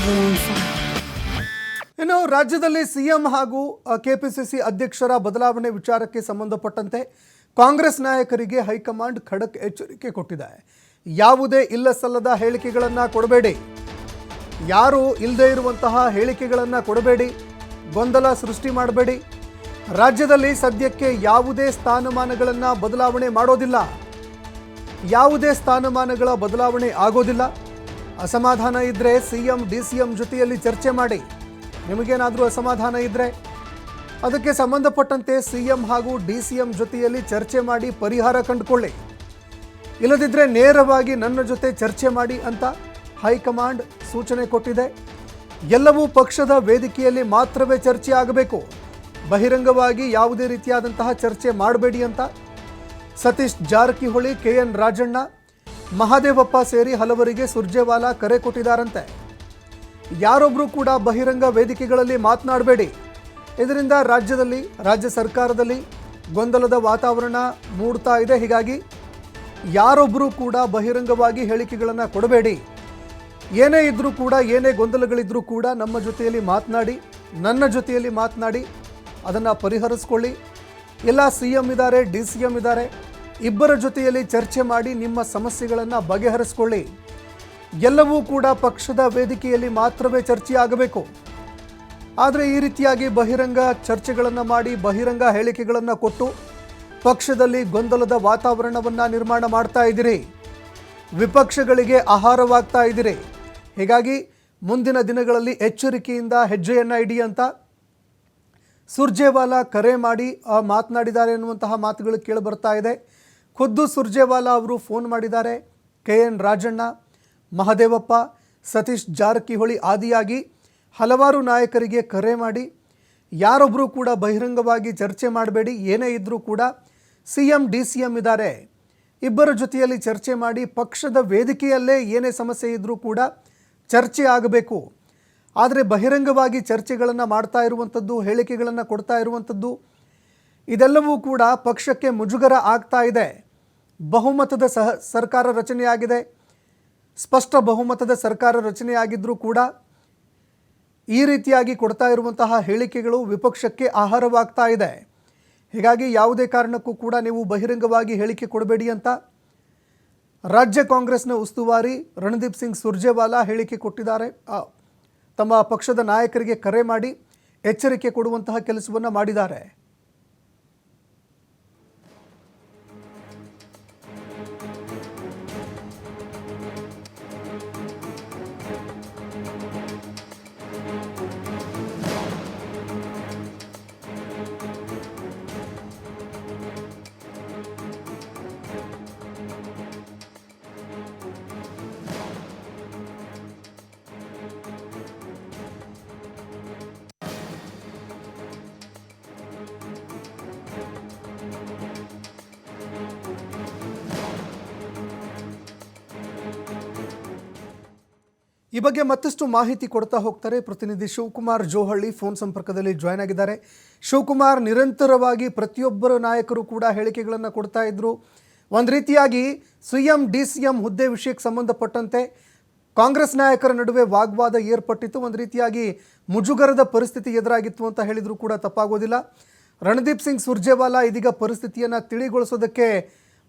everyone fine. ಇನ್ನು ರಾಜ್ಯದಲ್ಲಿ CM ಹಾಗೂ ಕೆಪಿಸಿಸಿ ಅಧ್ಯಕ್ಷರ ಬದಲಾವಣೆ ವಿಚಾರಕ್ಕೆ ಸಂಬಂಧಪಟ್ಟಂತೆ ಕಾಂಗ್ರೆಸ್ ನಾಯಕರಿಗೆ ಹೈಕಮಾಂಡ್ ಖಡಕ್ ಎಚ್ಚರಿಕೆ ಕೊಟ್ಟಿದೆ. ಯಾವುದೇ ಇಲ್ಲಸಲ್ಲದ ಹೇಳಿಕೆಗಳನ್ನು ಕೊಡಬೇಡಿ, ಯಾರು ಇಲ್ಲದೇ ಇರುವಂತಹ ಹೇಳಿಕೆಗಳನ್ನು ಕೊಡಬೇಡಿ, ಗೊಂದಲ ಸೃಷ್ಟಿ ಮಾಡಬೇಡಿ. ರಾಜ್ಯದಲ್ಲಿ ಸದ್ಯಕ್ಕೆ ಯಾವುದೇ ಸ್ಥಾನಮಾನಗಳನ್ನು ಬದಲಾವಣೆ ಮಾಡೋದಿಲ್ಲ, ಯಾವುದೇ ಸ್ಥಾನಮಾನಗಳ ಬದಲಾವಣೆ ಆಗೋದಿಲ್ಲ. ಅಸಮಾಧಾನ ಇದ್ದರೆ ಸಿಎಂ ಡಿಸಿಎಂ ಜೊತೆಯಲ್ಲಿ ಚರ್ಚೆ ಮಾಡಿ. ನಿಮಗೇನಾದರೂ ಅಸಮಾಧಾನ ಇದ್ದರೆ ಅದಕ್ಕೆ ಸಂಬಂಧಪಟ್ಟಂತೆ ಸಿಎಂ ಹಾಗೂ ಡಿಸಿಎಂ ಜೊತೆಯಲ್ಲಿ ಚರ್ಚೆ ಮಾಡಿ ಪರಿಹಾರ ಕಂಡುಕೊಳ್ಳಿ. ಇಲ್ಲದಿದ್ದರೆ ನೇರವಾಗಿ ನನ್ನ ಜೊತೆ ಚರ್ಚೆ ಮಾಡಿ ಅಂತ ಹೈಕಮಾಂಡ್ ಸೂಚನೆ ಕೊಟ್ಟಿದೆ. ಎಲ್ಲವೂ ಪಕ್ಷದ ವೇದಿಕೆಯಲ್ಲಿ ಮಾತ್ರವೇ ಚರ್ಚೆ ಆಗಬೇಕು, ಬಹಿರಂಗವಾಗಿ ಯಾವುದೇ ರೀತಿಯಾದಂತಹ ಚರ್ಚೆ ಮಾಡಬೇಡಿ ಅಂತ ಸತೀಶ್ ಜಾರಕಿಹೊಳಿ, KN ರಾಜಣ್ಣ, ಮಹದೇವಪ್ಪ ಸೇರಿ ಹಲವರಿಗೆ ಸುರ್ಜೇವಾಲಾ ಕರೆ ಕೊಟ್ಟಿದ್ದಾರಂತೆ. ಯಾರೊಬ್ಬರು ಕೂಡ ಬಹಿರಂಗ ವೇದಿಕೆಗಳಲ್ಲಿ ಮಾತನಾಡಬೇಡಿ, ಇದರಿಂದ ರಾಜ್ಯ ಸರ್ಕಾರದಲ್ಲಿ ಗೊಂದಲದ ವಾತಾವರಣ ಮೂಡ್ತಾ ಇದೆ. ಹೀಗಾಗಿ ಯಾರೊಬ್ಬರು ಕೂಡ ಬಹಿರಂಗವಾಗಿ ಹೇಳಿಕೆಗಳನ್ನು ಕೊಡಬೇಡಿ. ಏನೇ ಇದ್ದರೂ ಕೂಡ, ಏನೇ ಗೊಂದಲಗಳಿದ್ರೂ ಕೂಡ ನಮ್ಮ ಜೊತೆಯಲ್ಲಿ ಮಾತನಾಡಿ, ನನ್ನ ಜೊತೆಯಲ್ಲಿ ಮಾತನಾಡಿ ಅದನ್ನು ಪರಿಹರಿಸ್ಕೊಳ್ಳಿ. ಎಲ್ಲ ಸಿಎಂ ಇದ್ದಾರೆ, DCM ಇದ್ದಾರೆ, ಇಬ್ಬರ ಜೊತೆಯಲ್ಲಿ ಚರ್ಚೆ ಮಾಡಿ ನಿಮ್ಮ ಸಮಸ್ಯೆಗಳನ್ನು ಬಗೆಹರಿಸ್ಕೊಳ್ಳಿ. ಎಲ್ಲವೂ ಕೂಡ ಪಕ್ಷದ ವೇದಿಕೆಯಲ್ಲಿ ಮಾತ್ರವೇ ಚರ್ಚೆ ಆಗಬೇಕು. ಆದರೆ ಈ ರೀತಿಯಾಗಿ ಬಹಿರಂಗ ಚರ್ಚೆಗಳನ್ನು ಮಾಡಿ, ಬಹಿರಂಗ ಹೇಳಿಕೆಗಳನ್ನು ಕೊಟ್ಟು ಪಕ್ಷದಲ್ಲಿ ಗೊಂದಲದ ವಾತಾವರಣವನ್ನು ನಿರ್ಮಾಣ ಮಾಡ್ತಾ ಇದ್ದೀರಿ, ವಿಪಕ್ಷಗಳಿಗೆ ಆಹಾರವಾಗ್ತಾ ಇದ್ದೀರಿ. ಹೀಗಾಗಿ ಮುಂದಿನ ದಿನಗಳಲ್ಲಿ ಎಚ್ಚರಿಕೆಯಿಂದ ಹೆಜ್ಜೆಯನ್ನು ಇಡಿ ಅಂತ ಸುರ್ಜೇವಾಲಾ ಕರೆ ಮಾಡಿ ಮಾತನಾಡಿದ್ದಾರೆ ಎನ್ನುವಂತಹ ಮಾತುಗಳು ಕೇಳಿಬರ್ತಾ ಇದೆ. ಖುದ್ದು ಸುರ್ಜೇವಾಲಾ ಅವರು ಫೋನ್ ಮಾಡಿದ್ದಾರೆ. KN ರಾಜಣ್ಣ, ಮಹದೇವಪ್ಪ, ಸತೀಶ್ ಜಾರಕಿಹೊಳಿ ಆದಿಯಾಗಿ ಹಲವಾರು ನಾಯಕರಿಗೆ ಕರೆ ಮಾಡಿ ಯಾರೊಬ್ಬರೂ ಕೂಡ ಬಹಿರಂಗವಾಗಿ ಚರ್ಚೆ ಮಾಡಬೇಡಿ, ಏನೇ ಇದ್ದರೂ ಕೂಡ ಸಿಎಂ DCM ಇದ್ದಾರೆ, ಇಬ್ಬರ ಜೊತೆಯಲ್ಲಿ ಚರ್ಚೆ ಮಾಡಿ ಪಕ್ಷದ ವೇದಿಕೆಯಲ್ಲೇ ಏನೇ ಸಮಸ್ಯೆ ಇದ್ದರೂ ಕೂಡ ಚರ್ಚೆ ಆಗಬೇಕು. ಆದರೆ ಬಹಿರಂಗವಾಗಿ ಚರ್ಚೆಗಳನ್ನು ಮಾಡ್ತಾ ಇರುವಂಥದ್ದು, ಹೇಳಿಕೆಗಳನ್ನು ಕೊಡ್ತಾ ಇರುವಂಥದ್ದು ಇದೆಲ್ಲವೂ ಕೂಡ ಪಕ್ಷಕ್ಕೆ ಮುಜುಗರ ಆಗ್ತಾ ಇದೆ. ಬಹುಮತದ ಸರ್ಕಾರ ರಚನೆಯಾಗಿದೆ, ಸ್ಪಷ್ಟ ಬಹುಮತದ ಸರ್ಕಾರ ರಚನೆಯಾಗಿದ್ದರೂ ಕೂಡ ಈ ರೀತಿಯಾಗಿ ಕೊಡ್ತಾ ಇರುವಂತಹ ಹೇಳಿಕೆಗಳು ವಿಪಕ್ಷಕ್ಕೆ ಆಹಾರವಾಗ್ತಾ ಇದೆ. ಹೀಗಾಗಿ ಯಾವುದೇ ಕಾರಣಕ್ಕೂ ಕೂಡ ನೀವು ಬಹಿರಂಗವಾಗಿ ಹೇಳಿಕೆ ಕೊಡಬೇಡಿ ಅಂತ ರಾಜ್ಯ ಕಾಂಗ್ರೆಸ್ನ ಉಸ್ತುವಾರಿ ರಣದೀಪ್ ಸಿಂಗ್ ಸುರ್ಜೇವಾಲಾ ಹೇಳಿಕೆ ಕೊಟ್ಟಿದ್ದಾರೆ. ತಮ್ಮ ಪಕ್ಷದ ನಾಯಕರಿಗೆ ಕರೆ ಮಾಡಿ ಎಚ್ಚರಿಕೆ ಕೊಡುವಂತಹ ಕೆಲಸವನ್ನು ಮಾಡಿದ್ದಾರೆ. ಈ ಬಗ್ಗೆ ಮತ್ತಷ್ಟು ಮಾಹಿತಿ ಕೊಡ್ತಾ ಹೋಗ್ತಾರೆ ಪ್ರತಿನಿಧಿ ಶಿವಕುಮಾರ್ ಜೋಹಳ್ಳಿ ಫೋನ್ ಸಂಪರ್ಕದಲ್ಲಿ ಜಾಯ್ನ್ ಆಗಿದ್ದಾರೆ. ಶಿವಕುಮಾರ್, ನಿರಂತರವಾಗಿ ಪ್ರತಿಯೊಬ್ಬರ ನಾಯಕರು ಕೂಡ ಹೇಳಿಕೆಗಳನ್ನು ಕೊಡ್ತಾ ಇದ್ರು. ಒಂದು ರೀತಿಯಾಗಿ ಸಿಎಂ DCM ಹುದ್ದೆ ವಿಷಯಕ್ಕೆ ಸಂಬಂಧಪಟ್ಟಂತೆ ಕಾಂಗ್ರೆಸ್ ನಾಯಕರ ನಡುವೆ ವಾಗ್ವಾದ ಏರ್ಪಟ್ಟಿತ್ತು. ಒಂದು ರೀತಿಯಾಗಿ ಮುಜುಗರದ ಪರಿಸ್ಥಿತಿ ಎದುರಾಗಿತ್ತು ಅಂತ ಹೇಳಿದರೂ ಕೂಡ ತಪ್ಪಾಗೋದಿಲ್ಲ. ರಣದೀಪ್ ಸಿಂಗ್ ಸುರ್ಜೇವಾಲಾ ಇದೀಗ ಪರಿಸ್ಥಿತಿಯನ್ನು ತಿಳಿಗೊಳಿಸೋದಕ್ಕೆ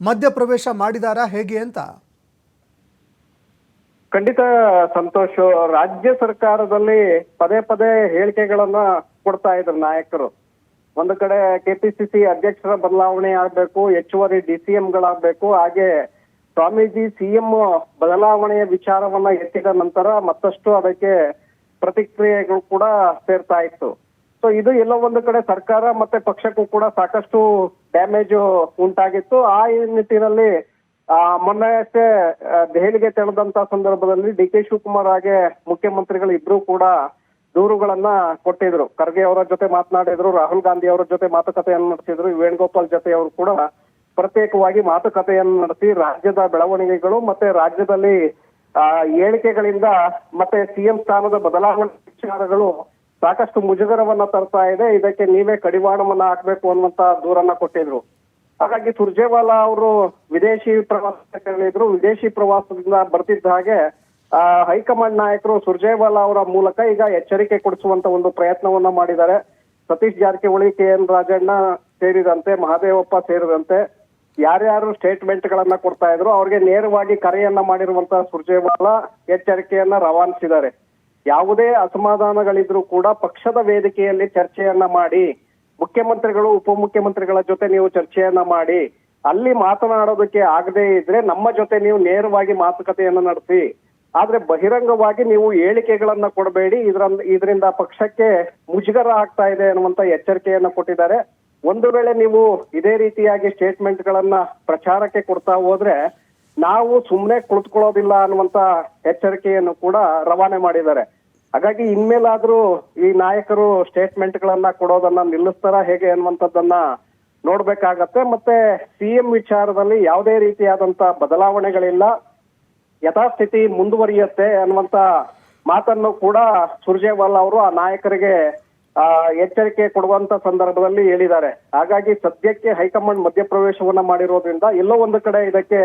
ಮಧ್ಯಪ್ರವೇಶ ಮಾಡಿದಾರಾ, ಹೇಗೆ ಅಂತ? ಖಂಡಿತ ಸಂತೋಷ್, ರಾಜ್ಯ ಸರ್ಕಾರದಲ್ಲಿ ಪದೇ ಪದೇ ಹೇಳಿಕೆಗಳನ್ನ ಕೊಡ್ತಾ ಇದ್ರು ನಾಯಕರು. ಒಂದು ಕಡೆ KPCC ಅಧ್ಯಕ್ಷರ ಬದಲಾವಣೆ ಆಗ್ಬೇಕು, ಹೆಚ್ಚುವರಿ DCM ಗಳಾಗಬೇಕು, ಹಾಗೆ ಸ್ವಾಮೀಜಿ CM ಬದಲಾವಣೆಯ ವಿಚಾರವನ್ನ ಎತ್ತಿದ ನಂತರ ಮತ್ತಷ್ಟು ಅದಕ್ಕೆ ಪ್ರತಿಕ್ರಿಯೆಗಳು ಕೂಡ ಸೇರ್ತಾ ಇತ್ತು. ಸೊ ಇದು ಎಲ್ಲ ಒಂದು ಕಡೆ ಸರ್ಕಾರ ಮತ್ತೆ ಪಕ್ಷಕ್ಕೂ ಕೂಡ ಸಾಕಷ್ಟು ಡ್ಯಾಮೇಜ್ ಉಂಟಾಗಿತ್ತು. ಆ ನಿಟ್ಟಿನಲ್ಲಿ ಮೊನ್ನೆ ಅಷ್ಟೇ ದೆಹಲಿಗೆ ತೆರಳಿದಂತ ಸಂದರ್ಭದಲ್ಲಿ DK ಶಿವಕುಮಾರ್ ಹಾಗೆ ಮುಖ್ಯಮಂತ್ರಿಗಳು ಇಬ್ರು ಕೂಡ ದೂರುಗಳನ್ನ ಕೊಟ್ಟಿದ್ರು. ಖರ್ಗೆ ಅವರ ಜೊತೆ ಮಾತನಾಡಿದ್ರು, ರಾಹುಲ್ ಗಾಂಧಿ ಅವರ ಜೊತೆ ಮಾತುಕತೆಯನ್ನು ನಡೆಸಿದ್ರು, ವೇಣುಗೋಪಾಲ್ ಜೊತೆ ಅವರು ಕೂಡ ಪ್ರತ್ಯೇಕವಾಗಿ ಮಾತುಕತೆಯನ್ನು ನಡೆಸಿ ರಾಜ್ಯದ ಬೆಳವಣಿಗೆಗಳು ಮತ್ತೆ ರಾಜ್ಯದಲ್ಲಿ ಹೇಳಿಕೆಗಳಿಂದ ಮತ್ತೆ CM ಸ್ಥಾನದ ಬದಲಾವಣೆ ವಿಚಾರಗಳು ಸಾಕಷ್ಟು ಮುಜುಗರವನ್ನ ತರ್ತಾ ಇದೆ, ಇದಕ್ಕೆ ನೀವೇ ಕಡಿವಾಣವನ್ನ ಹಾಕ್ಬೇಕು ಅನ್ನುವಂತ ದೂರನ್ನ ಕೊಟ್ಟಿದ್ರು. ಹಾಗಾಗಿ ಸುರ್ಜೇವಾಲಾ ಅವರು ವಿದೇಶಿ ಪ್ರವಾಸಕ್ಕೆ ತೆರಳಿದ್ರು. ವಿದೇಶಿ ಪ್ರವಾಸದಿಂದ ಬರ್ತಿದ್ದ ಹಾಗೆ ಹೈಕಮಾಂಡ್ ನಾಯಕರು ಸುರ್ಜೇವಾಲಾ ಅವರ ಮೂಲಕ ಈಗ ಎಚ್ಚರಿಕೆ ಕೊಡಿಸುವಂತ ಒಂದು ಪ್ರಯತ್ನವನ್ನ ಮಾಡಿದ್ದಾರೆ. ಸತೀಶ್ ಜಾರಕಿಹೊಳಿ, KN ರಾಜಣ್ಣ ಸೇರಿದಂತೆ, ಮಹದೇವಪ್ಪ ಸೇರಿದಂತೆ ಯಾರ್ಯಾರು ಸ್ಟೇಟ್ಮೆಂಟ್ ಗಳನ್ನ ಕೊಡ್ತಾ ಇದ್ರು ಅವ್ರಿಗೆ ನೇರವಾಗಿ ಕರೆಯನ್ನ ಮಾಡಿರುವಂತಹ ಸುರ್ಜೇವಾಲಾ ಎಚ್ಚರಿಕೆಯನ್ನ ರವಾನಿಸಿದ್ದಾರೆ. ಯಾವುದೇ ಅಸಮಾಧಾನಗಳಿದ್ರು ಕೂಡ ಪಕ್ಷದ ವೇದಿಕೆಯಲ್ಲಿ ಚರ್ಚೆಯನ್ನ ಮಾಡಿ, ಮುಖ್ಯಮಂತ್ರಿಗಳು ಉಪಮುಖ್ಯಮಂತ್ರಿಗಳ ಜೊತೆ ನೀವು ಚರ್ಚೆಯನ್ನ ಮಾಡಿ, ಅಲ್ಲಿ ಮಾತನಾಡೋದಕ್ಕೆ ಆಗದೇ ಇದ್ರೆ ನಮ್ಮ ಜೊತೆ ನೀವು ನೇರವಾಗಿ ಮಾತುಕತೆಯನ್ನ ನಡೆಸಿ, ಆದ್ರೆ ಬಹಿರಂಗವಾಗಿ ನೀವು ಹೇಳಿಕೆಗಳನ್ನ ಕೊಡಬೇಡಿ, ಇದರಿಂದ ಪಕ್ಷಕ್ಕೆ ಮುಜುಗರ ಆಗ್ತಾ ಇದೆ ಅನ್ನುವಂತ ಎಚ್ಚರಿಕೆಯನ್ನ ಕೊಟ್ಟಿದ್ದಾರೆ. ಒಂದು ವೇಳೆ ನೀವು ಇದೇ ರೀತಿಯಾಗಿ ಸ್ಟೇಟ್ಮೆಂಟ್ ಗಳನ್ನ ಪ್ರಚಾರಕ್ಕೆ ಕೊಡ್ತಾ ಹೋದ್ರೆ ನಾವು ಸುಮ್ನೆ ಕುಳಿತುಕೊಳ್ಳೋದಿಲ್ಲ ಅನ್ನುವಂತ ಎಚ್ಚರಿಕೆಯನ್ನು ಕೂಡ ರವಾನೆ ಮಾಡಿದ್ದಾರೆ. ಹಾಗಾಗಿ ಇನ್ಮೇಲಾದ್ರೂ ಈ ನಾಯಕರು ಸ್ಟೇಟ್ಮೆಂಟ್ ಗಳನ್ನ ಕೊಡೋದನ್ನ ನಿಲ್ಲಿಸ್ತಾರ ಹೇಗೆ ಅನ್ನುವಂಥದ್ದನ್ನ ನೋಡ್ಬೇಕಾಗತ್ತೆ. ಮತ್ತೆ CM ವಿಚಾರದಲ್ಲಿ ಯಾವುದೇ ರೀತಿಯಾದಂತ ಬದಲಾವಣೆಗಳಿಲ್ಲ, ಯಥಾಸ್ಥಿತಿ ಮುಂದುವರಿಯುತ್ತೆ ಅನ್ನುವಂತ ಮಾತನ್ನು ಕೂಡ ಸುರ್ಜೇವಾಲಾ ಅವರು ಆ ನಾಯಕರಿಗೆ ಎಚ್ಚರಿಕೆ ಕೊಡುವಂತ ಸಂದರ್ಭದಲ್ಲಿ ಹೇಳಿದ್ದಾರೆ. ಹಾಗಾಗಿ ಸದ್ಯಕ್ಕೆ ಹೈಕಮಾಂಡ್ ಮಧ್ಯಪ್ರವೇಶವನ್ನ ಮಾಡಿರೋದ್ರಿಂದ ಎಲ್ಲೋ ಒಂದು ಕಡೆ ಇದಕ್ಕೆ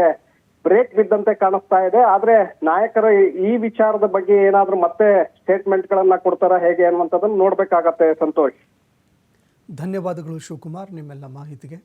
ಬ್ರೇಕ್ ಬಿದ್ದಂತೆ ಕಾಣಿಸ್ತಾ ಇದೆ. ಆದ್ರೆ ನಾಯಕರು ಈ ವಿಚಾರದ ಬಗ್ಗೆ ಏನಾದ್ರೂ ಮತ್ತೆ ಸ್ಟೇಟ್ಮೆಂಟ್ ಗಳನ್ನ ಕೊಡ್ತಾರ ಹೇಗೆ ಅನ್ನುವಂಥದ್ದನ್ನು ನೋಡ್ಬೇಕಾಗತ್ತೆ ಸಂತೋಷ್. ಧನ್ಯವಾದಗಳು ಶಿವಕುಮಾರ್ ನಿಮ್ಮೆಲ್ಲ ಮಾಹಿತಿಗೆ.